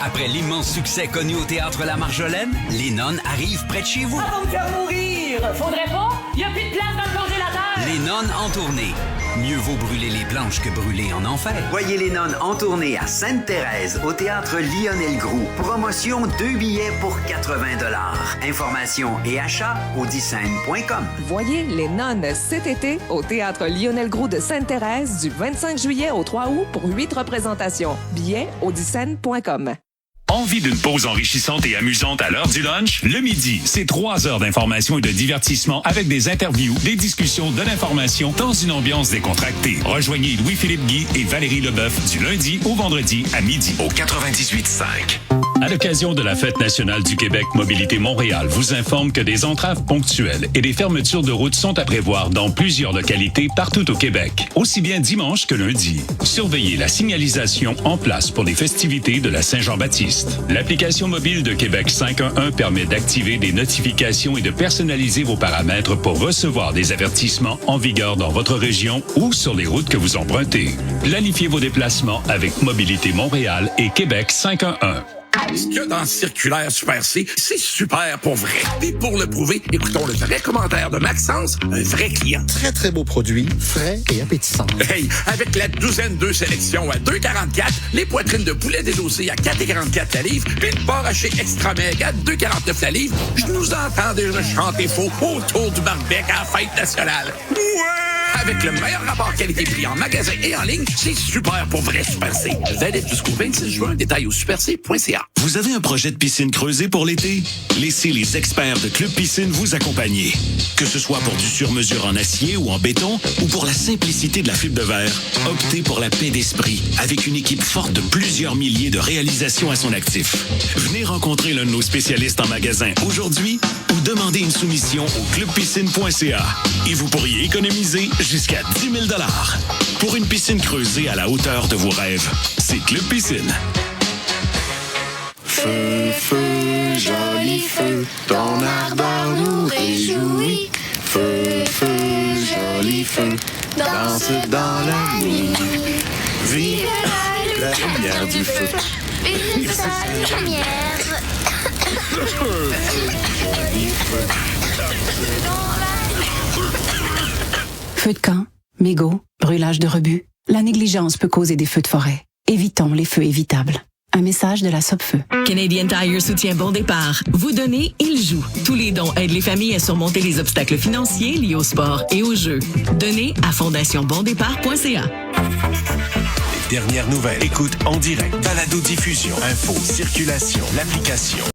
Après l'immense succès connu au Théâtre La Marjolaine, Les Nonnes arrivent près de chez vous. Ça va me faire mourir! Faudrait pas? Y a plus de place dans le congélateur! Les Nonnes en tournée. Mieux vaut brûler les planches que brûler en enfer. Voyez Les Nonnes en tournée à Sainte-Thérèse, au Théâtre Lionel Groux. Promotion 2 billets pour 80 $. Informations et achats au dixscènes.com. Voyez Les Nonnes cet été au Théâtre Lionel Groux de Sainte-Thérèse du 25 juillet au 3 août pour 8 représentations. Billets au dixscènes.com. Envie d'une pause enrichissante et amusante à l'heure du lunch? Le midi, c'est 3 heures d'information et de divertissement avec des interviews, des discussions, de l'information dans une ambiance décontractée. Rejoignez Louis-Philippe Guy et Valérie Leboeuf du lundi au vendredi à midi au 98.5. À l'occasion de la Fête nationale du Québec, Mobilité Montréal vous informe que des entraves ponctuelles et des fermetures de routes sont à prévoir dans plusieurs localités partout au Québec, aussi bien dimanche que lundi. Surveillez la signalisation en place pour les festivités de la Saint-Jean-Baptiste. L'application mobile de Québec 511 permet d'activer des notifications et de personnaliser vos paramètres pour recevoir des avertissements en vigueur dans votre région ou sur les routes que vous empruntez. Planifiez vos déplacements avec Mobilité Montréal et Québec 511. Ce qu'il y a dans Circulaire Super C, c'est super pour vrai. Et pour le prouver, écoutons le vrai commentaire de Maxence, un vrai client. Très, très beau produit, frais et appétissant. Hey, avec la douzaine de sélections à 2,44, les poitrines de poulet dédosées à 4,44 la livre, puis le porc haché extra méga à 2,49 la livre, je nous entends déjà chanter faux autour du barbecue à la fête nationale. Ouais! Avec le meilleur rapport qualité-prix en magasin et en ligne, c'est super pour vrai Super C. Valide jusqu'au 26 juin. Détail au superc.ca. Vous avez un projet de piscine creusée pour l'été? Laissez les experts de Club Piscine vous accompagner. Que ce soit pour du sur-mesure en acier ou en béton, ou pour la simplicité de la fibre de verre, optez pour la paix d'esprit, avec une équipe forte de plusieurs milliers de réalisations à son actif. Venez rencontrer l'un de nos spécialistes en magasin aujourd'hui ou demandez une soumission au clubpiscine.ca. Et vous pourriez économiser jusqu'à 10 000 $ pour une piscine creusée à la hauteur de vos rêves. C'est Club Piscine. Feu, feu, joli feu, ton ardeur nous réjouit. Feu, feu, joli feu, danse dans la nuit. Vive la lumière du feu. Vive la lumière. Feu de camp, mégots, brûlage de rebut. La négligence peut causer des feux de forêt. Évitons les feux évitables. Un message de la Sopfeu. Canadian Tire soutient Bon Départ. Vous donnez, il joue. Tous les dons aident les familles à surmonter les obstacles financiers liés au sport et aux jeux. Donnez à fondationbondépart.ca. Les dernières nouvelles. Écoute en direct. Balado-diffusion. Info. Circulation. L'application.